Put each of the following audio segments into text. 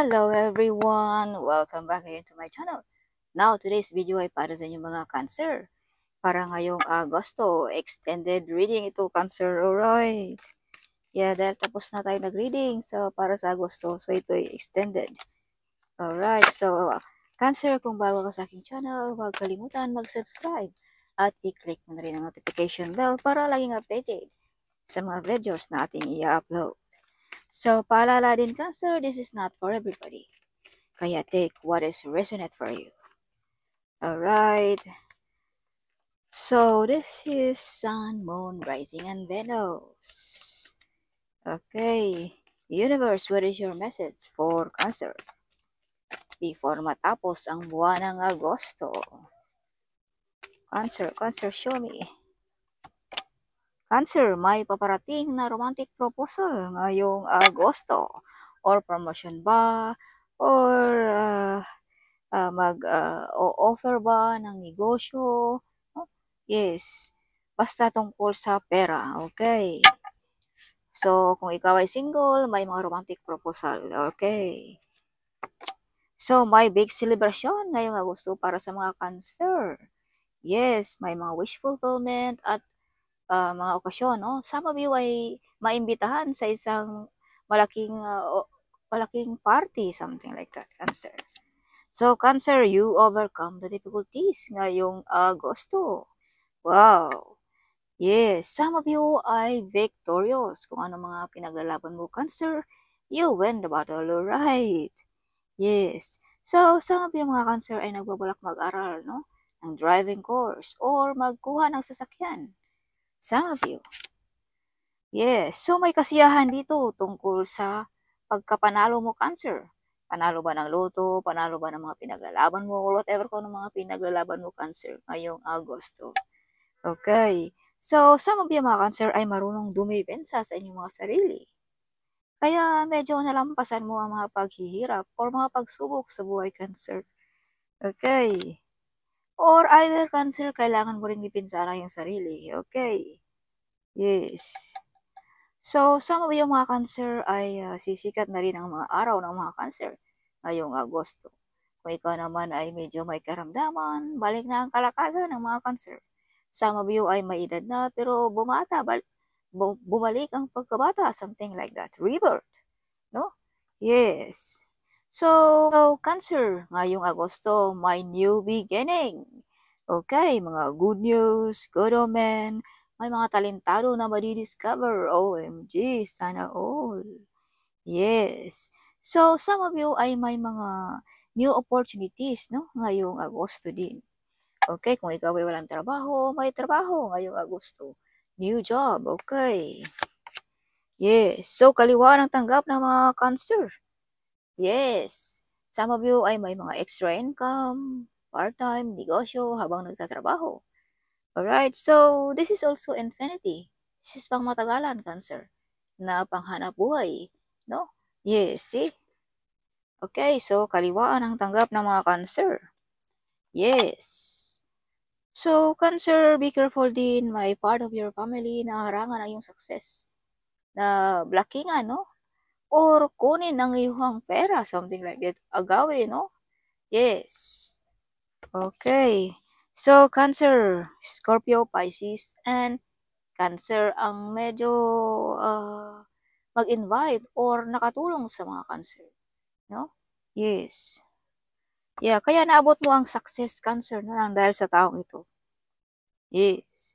Hello everyone! Welcome back again to my channel. Now, today's video ay para sa inyong mga Cancer. Para ngayong Agosto, extended reading ito, Cancer. Alright. Yeah, dahil tapos na tayo nag-reading para sa Agosto. So, ito ay extended. Alright. So, Cancer, kung bago ka sa aking channel, huwag kalimutan mag-subscribe. At i-click mo na rin ang notification bell para laging updated sa mga videos na ating i-upload. So, paalala din, Cancer, this is not for everybody. Kaya take what is resonate for you. Alright. So, this is Sun, Moon, Rising, and Venus. Okay. Universe, what is your message for Cancer? Before matapos ang buwan ng Agosto. Cancer, show me. Cancer, may paparating na romantic proposal ngayong Agosto. Or promotion ba? Or mag-offer ba ng negosyo? Yes. Basta tungkol sa pera. Okay. So, kung ikaw ay single, may mga romantic proposal. Okay. So, may big celebration ngayong Agosto para sa mga Cancer. Yes, may mga wish fulfillment at mga okasyon, no? Some of you ay maimbitahan sa isang malaking party, something like that, Cancer. So, Cancer, you overcome the difficulties ngayong Agosto. Wow! Yes, some of you ay victorious. Kung ano mga pinaglalaban mo, Cancer, you win the battle, right? Yes. So, some of you mga Cancer ay nagbabalak mag-aral, no? Ng driving course or magkuha ng sasakyan. Some of you. Yes. So, may kasiyahan dito tungkol sa pagkapanalo mo, Cancer. Panalo ba ng loto? Panalo ba ng mga pinaglalaban mo? Or whatever kung ano mga pinaglalaban mo, Cancer, ngayong Agosto. Okay. So, some of you mga Cancer ay marunong dumipensa sa inyong mga sarili. Kaya medyo nalampasan mo ang mga paghihirap or mga pagsubok sa buhay, Cancer. Okay. Or either, Cancer, kailangan mo rin ipinsa yung sarili. Okay. Yes. So, some of you mga Cancer ay sisikat na rin ang mga araw ng mga Cancer ngayong Agosto. Kung ikaw naman ay medyo may karamdaman, balik na ang kalakasan ng mga Cancer. Some of you ay may edad na pero bumalik ang pagkabata, something like that. Rebirth, no? Yes. So, Cancer, ngayong Agosto, may new beginning. Okay, mga good news, good omen, may mga talentado na madi-discover. OMG, sana all. Yes. So, some of you ay may mga new opportunities, no? Ngayong Agosto din. Okay, kung ikaw ay walang trabaho, may trabaho ngayong Agosto. New job, okay. Yes. So, kaliwa ng tanggap ng mga Cancer. Yes. Some of you ay may mga extra income, part-time, negosyo habang nagtatrabaho. Alright, so this is also infinity. This is pang matagalan, Cancer, na panghanap buhay, no? Yes, see? Okay, so kaliwaan ang tanggap ng mga Cancer. Yes. So, Cancer, be careful din, may part of your family na harangan ang iyong success. Na blockingan, no? Or kunin ang iyong pera, something like that. Agawin, no? Yes. Okay. So, Cancer, Scorpio, Pisces, and Cancer ang medyo mag-invite or nakatulong sa mga Cancer. No? Yes. Yeah, kaya naabot mo ang success, Cancer, na lang dahil sa taong ito. Yes.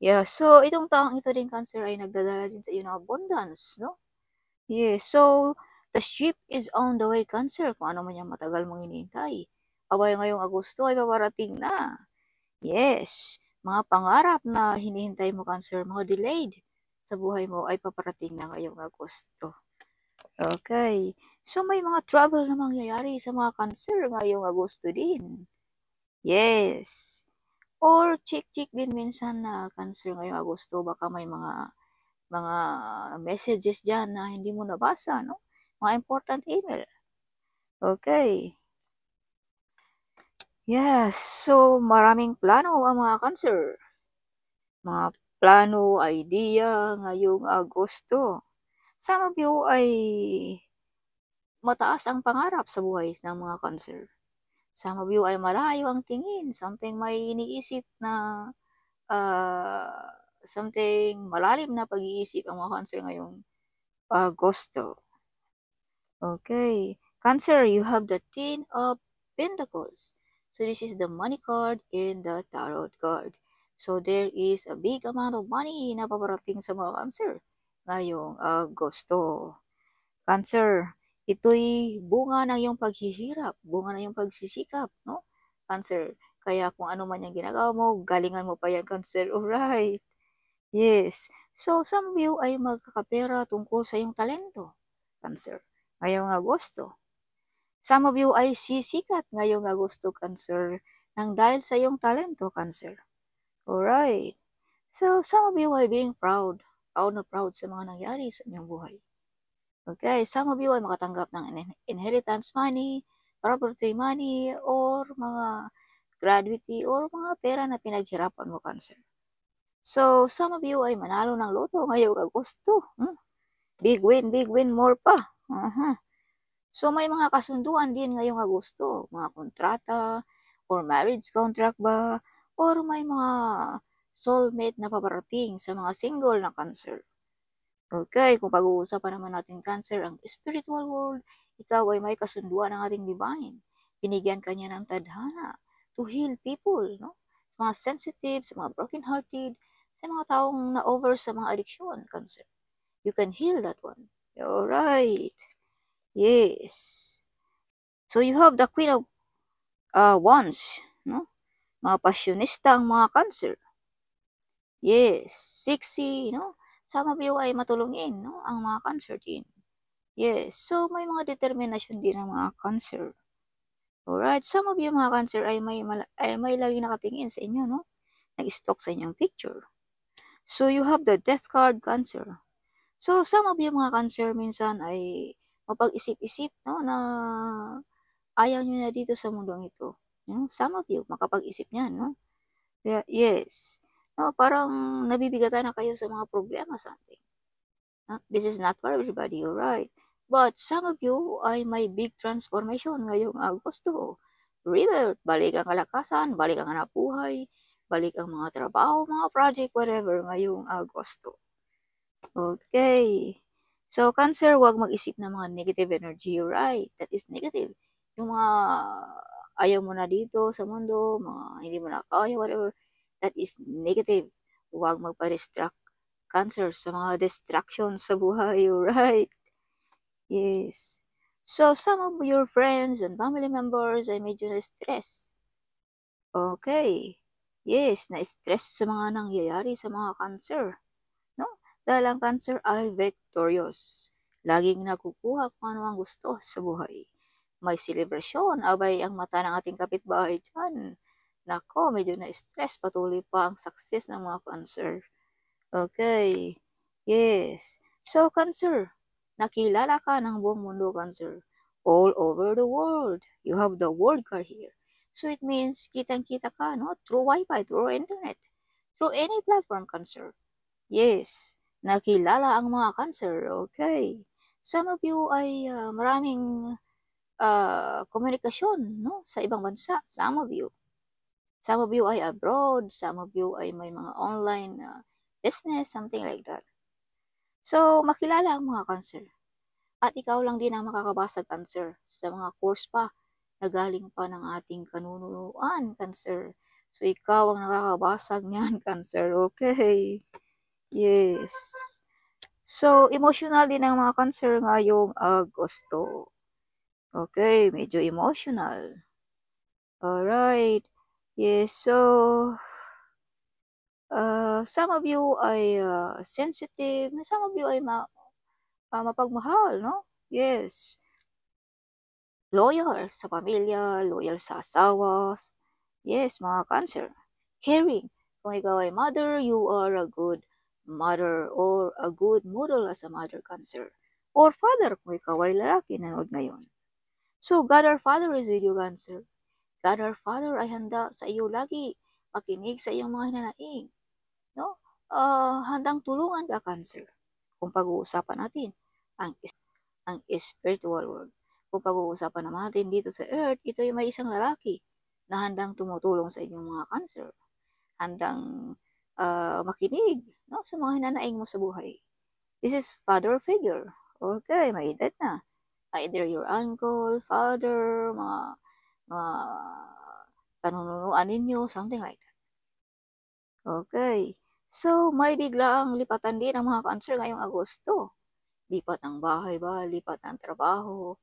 Yeah, so itong taong ito din, Cancer, ay nagdadala din sa iyo ng abundance, no? Yes, so the ship is on the way, Cancer, kung ano man yung matagal mong hinihintay. Abay, ngayong Agosto ay paparating na. Yes, mga pangarap na hinihintay mo, Cancer, mga delayed sa buhay mo ay paparating na ngayong Agosto. Okay, so may mga trouble na mangyayari sa mga Cancer ngayong Agosto din. Yes, or check din minsan na Cancer ngayong Agosto, baka may mga messages dyan na hindi mo nabasa, no? Mga important email. Okay. Yes, so maraming plano ang mga Cancer. Mga plano, idea ngayong Agosto. Some of you ay mataas ang pangarap sa buhay ng mga Cancer. Some of you ay malayo ang tingin, something may iniisip na something malalim na pag-iisip ang mga Cancer ngayong Agosto. Okay. Cancer, you have the Ten of Pentacles. So this is the money card and the tarot card. So there is a big amount of money na paparating sa mga Cancer ngayong Agosto. Cancer, ito'y bunga ng iyong paghihirap, bunga ng iyong pagsisikap, no? Cancer, kaya kung ano man yung ginagawa mo, galingan mo pa yan, Cancer. Alright. Yes. So, some of you ay magkakapera tungkol sa iyong talento, Cancer, ngayong Agosto. Some of you ay sisikat ngayong Agosto, Cancer, nang dahil sa iyong talento, Cancer. Alright. So, some of you ay being proud na proud sa mga nangyari sa inyong buhay. Okay, some of you ay makatanggap ng inheritance money, property money, or mga gratuity, or mga pera na pinaghirapan mo, Cancer. So, some of you ay manalo ng loto ngayong Agosto. Big win more pa. So, may mga kasunduan din ngayong Agosto, mga kontrata, or marriage contract ba, or may mga soulmate na paparating sa mga single na Cancer. Okay, kung pag-uusapan naman natin, Cancer, ang spiritual world, ikaw ay may kasunduan ng ating divine. Binigyan ka niya ng tadhana to heal people, no? Sa mga sensitive, sa mga broken-hearted, sa mga taong na-over sa mga addiction, Cancer. You can heal that one. Alright. Yes. So you have the Queen of Wands, no? Mga passionista ang mga Cancer. Yes. Sexy, no? Some of you ay matulungin, no? Ang mga Cancer din. Yes. So may mga determinasyon din ang mga Cancer. Alright. Some of you mga Cancer ay may lagi nakatingin sa inyo, no? Nag-stalk sa inyong picture. So you have the Death card, Cancer. So some of you mga Cancer minsan ay mapag-isip-isip, no, na ayaw nyo na dito sa mundong ito. No? Some of you makapag-isip niyan, no? Yes. No, parang nabibigatan na kayo sa mga problema, something. No? This is not for everybody, alright? But some of you ay may big transformation ngayong Agosto. Rebirth, balik ang kalakasan, balik ang hanapbuhay, balik ang mga trabaho, mga project, whatever, ngayong Agosto. Okay. So, Cancer, huwag mag-isip ng mga negative energy, right? That is negative. Yung mga ayaw mo na dito sa mundo, mga hindi mo na kaya, whatever, that is negative. Huwag magpa-distract, Cancer, sa mga distractions sa buhay, right? Yes. So, some of your friends and family members ay medyo na-stress. Okay. Yes, na-stress sa mga nangyayari sa mga Cancer. No? Dahil ang Cancer ay victorious. Laging nakukuha kung ano ang gusto sa buhay. May celebration, abay ang mata ng ating kapitbahay dyan. Nako, medyo na-stress, patuloy pa ang success ng mga Cancer. Okay. Yes. So, Cancer, nakilala ka ng buong mundo, Cancer. All over the world. You have the world card here. So, it means kitang-kita ka, no? Through Wi-Fi, through internet, through any platform, Cancer. Yes. Nakilala ang mga Cancer. Okay. Some of you ay maraming komunikasyon, no? Sa ibang bansa. Some of you. Some of you ay abroad. Some of you ay may mga online business, something like that. So, makilala ang mga Cancer. At ikaw lang din ang makakabasa, Cancer, sa mga course pa na galing pa ng ating kanunuan, Cancer. So, ikaw ang nakakabasag niyan, Cancer. Okay. Yes. So, emotional din ang mga Cancer ngayong Agosto. Okay, medyo emotional. Alright. Yes, so, some of you ay sensitive, some of you ay mapagmahal, no? Yes. Loyal sa pamilya, loyal sa asawa. Yes, mga Cancer. Caring. Kung ikaw ay mother, you are a good mother or a good model as a mother, Cancer. Or father, kung ikaw ay lalaki, nanood ngayon. So, God our Father is with you, Cancer. God our Father ay handa sa iyo lagi, makinig sa iyong mga hinanaing. No? Handang tulungan ka, Cancer. Kung pag-uusapan natin ang spiritual world. kung pag-uusapan natin dito sa Earth, ito yung may isang lalaki na handang tumutulong sa inyong mga Cancer. Handang makinig, no, sa mga hinanaing mo sa buhay. This is father figure. Okay, may edad na. Either your uncle, father, mga kanunuan ninyo, something like that. Okay. So, may biglaang lipatan din ang mga Cancer ngayong Agosto. Lipat ng bahay ba? Lipat ng trabaho?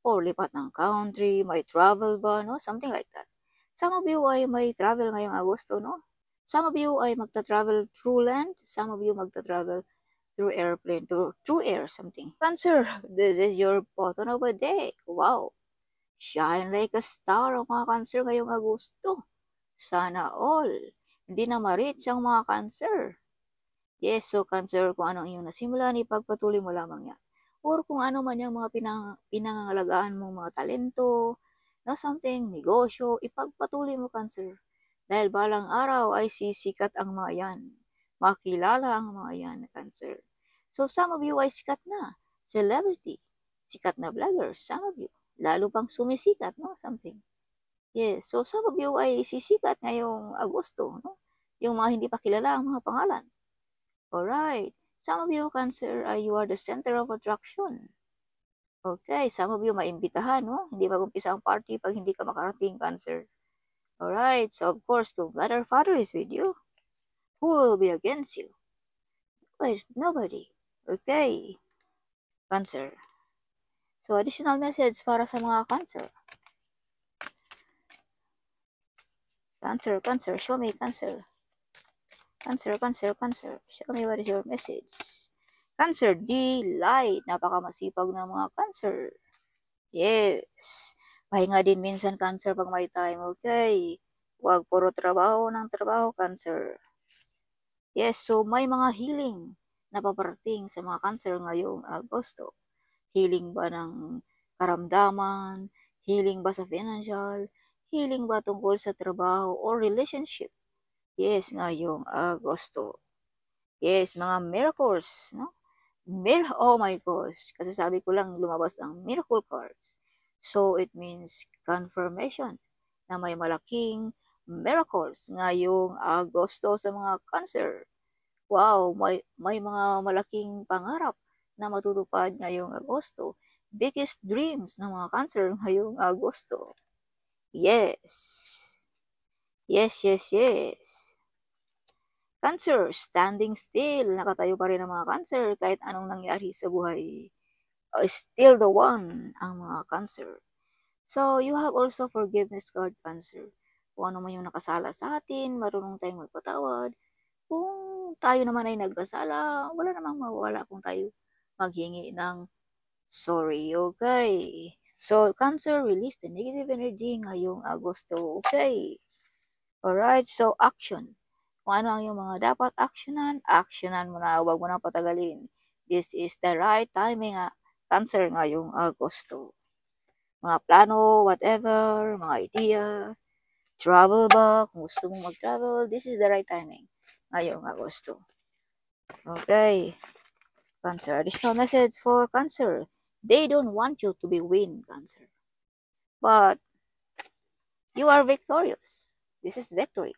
Or lipat ng country? May travel ba? No? Something like that. Some of you ay may travel ngayong Agosto, no? Some of you ay magta-travel through land. Some of you magta-travel through airplane, through air, something. Cancer, this is your button of a day. Wow. Shine like a star ang mga Cancer ngayong Agosto. Sana all. Hindi na ma-reach ang mga Cancer. Yes, so Cancer, kung ano ang iyong nasimulan, ipagpatuloy mo lamang yan. Or kung ano man yung mga pinangangalagaan mong mga talento, na something, negosyo, ipagpatuloy mo Cancer. Dahil balang araw ay sisikat ang mga yan. Makilala ang mga yan na Cancer. So some of you ay sikat na. Celebrity. Sikat na vlogger. Some of you. Lalo pang sumisikat, no? Something. Yes, so some of you ay sisikat ngayong Agosto, no? Yung mga hindi pa kilala ang mga pangalan. Alright. Some of you, Cancer, you are the center of attraction. Okay, some of you maimbitahan, no? Hindi mag-umpisa ang party pag hindi ka makarating, Cancer. Alright, so of course, kung God our Father is with you, who will be against you? Well, nobody. Okay, Cancer. So, additional message para sa mga Cancer. Cancer, show me, Cancer. Cancer. Show me what is your message. Cancer, delight. Napakamasipag ng mga Cancer. Yes. Pahinga din minsan, Cancer, pag may time. Okay. Huwag puro trabaho ng trabaho, Cancer. Yes, so may mga healing na paparating sa mga Cancer ngayong Agosto. Healing ba ng karamdaman? Healing ba sa financial? Healing ba tungkol sa trabaho or relationship? Yes, ngayong Agosto. Yes, mga miracles, no? Oh my gosh, kasi sabi ko lang lumabas ang miracle cards. So, it means confirmation na may malaking miracles ngayong Agosto sa mga Cancer. Wow, may mga malaking pangarap na matutupad ngayong Agosto. Biggest dreams ng mga Cancer ngayong Agosto. Yes. Cancer, standing still. Nakatayo pa rin ang mga Cancer kahit anong nangyari sa buhay. Still the one ang mga Cancer. So, you have also forgiveness card, Cancer. Kung ano man yung nakasala sa atin, marunong tayong magpatawad. Kung tayo naman ay nagkasala, wala namang mawawala kung tayo maghingi ng sorry, okay? So, Cancer, release the negative energy ngayong Agosto, okay? Alright, so action. Kung ano ang iyong mga dapat actionan mo na, huwag mo na patagalin. This is the right timing, Cancer, ngayong Agosto. Mga plano, whatever, mga idea, travel ba, kung gusto mong mag-travel, this is the right timing ngayong Agosto. Okay. Cancer, additional message for Cancer. They don't want you to be win, Cancer. But you are victorious. This is victory.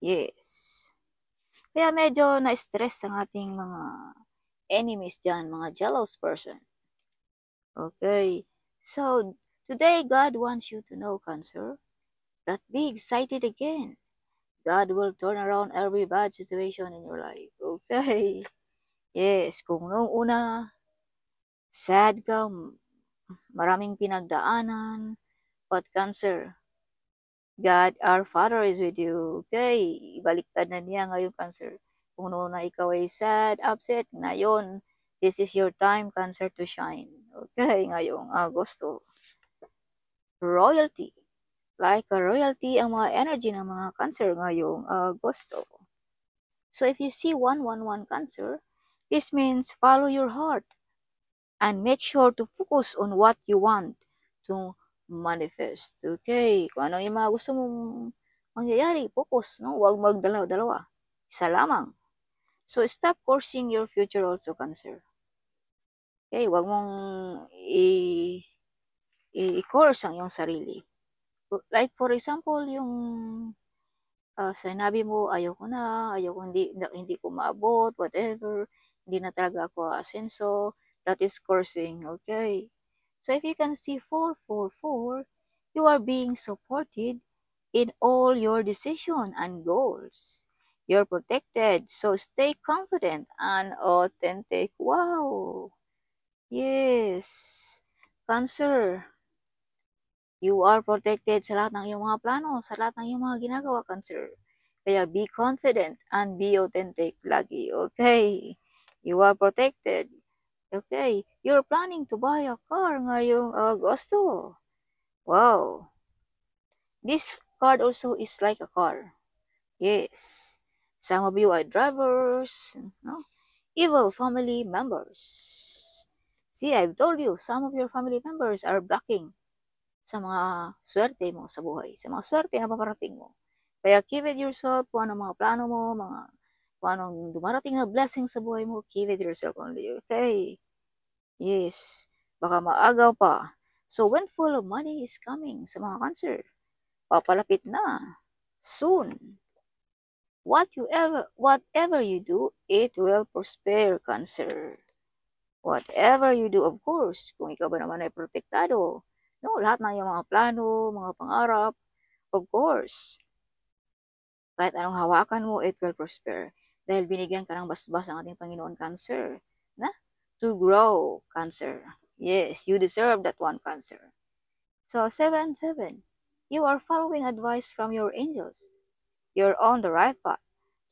Yes. Kaya medyo na-stress ang ating mga enemies dyan, mga jealous person. Okay. So, today, God wants you to know, Cancer, that be excited again. God will turn around every bad situation in your life. Okay. Yes, kung noong una, sad ka, maraming pinagdaanan, but Cancer, God, our Father is with you. Okay, ibaliktad na niya ngayon, Cancer. Kung noon na ikaw ay sad, upset, ngayon, this is your time, Cancer, to shine. Okay, ngayong Agosto. Royalty. Like a royalty ang mga energy ng mga Cancer ngayong Agosto. So if you see 111 Cancer, this means follow your heart and make sure to focus on what you want to manifest. Okay, kung ano yung mga gusto mong mangyayari, focus, no? Huwag magdalaw-dalawa. Isa lamang. So, stop forcing your future also, Cancer. Okay, huwag mong i-course ang iyong sarili. Like for example, yung sinabi mo, ayoko hindi ko maabot, whatever, hindi na talaga ako asenso, that is cursing, okay? So if you can see 444, you are being supported in all your decision and goals. You're protected, so stay confident and authentic. Wow! Yes! Cancer, you are protected sa lahat ng iyong mga plano, sa lahat ng iyong mga ginagawa, Cancer. Kaya be confident and be authentic lagi, okay? You are protected. Okay, you're planning to buy a car ngayong Agosto. Wow. This card also is like a car. Yes. Some of you are drivers, no? Evil family members. See, I've told you, some of your family members are blocking sa mga swerte mo sa buhay, sa mga swerte na paparating mo. Kaya keep it yourself kung anong mga plano mo, kung anong dumarating na blessing sa buhay mo, keep it yourself only, okay? Yes, baka maagaw pa. So, when full of money is coming sa mga Cancer, papalapit na, soon. Whatever you do, it will prosper, Cancer. Whatever you do, of course, kung ikaw ba naman ay protektado, no, lahat ng iyong mga plano, mga pangarap, of course, kahit anong hawakan mo, it will prosper. Dahil binigyan ka ng basbas ng ating Panginoon, Cancer, na to grow, Cancer. Yes, you deserve that one, Cancer. So, 7-7, you are following advice from your angels. You're on the right path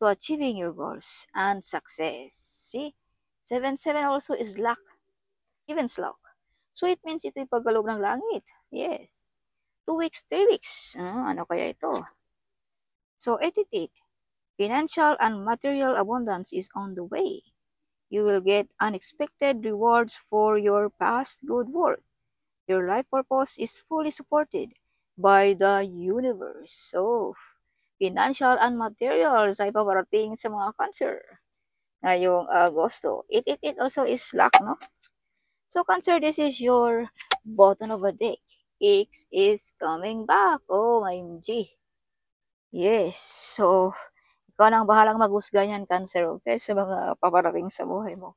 to achieving your goals and success. See, 7-7 also is luck, heaven's luck. So, it means ito'y pagkaloob ng langit. Yes. 2 weeks, 3 weeks. Ano kaya ito? So, 88, financial and material abundance is on the way. You will get unexpected rewards for your past good work. Your life purpose is fully supported by the universe. So, financial and materials ay paparating sa mga Cancer ngayong Agosto. It also is luck, no? So, Cancer, this is your bottom of the deck. X is coming back. Oh, my MG. Yes. So, ikaw nang bahalang maghusga niyan, Cancer, okay? Sa mga paparating sa buhay mo.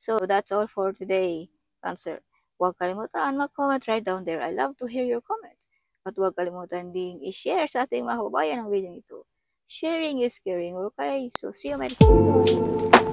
So, that's all for today, Cancer. Huwag kalimutan mag-comment right down there. I love to hear your comments. At huwag kalimutan ding i-share sa ating mga kababayan ang video ito. Sharing is caring, okay? So, see you, my friends.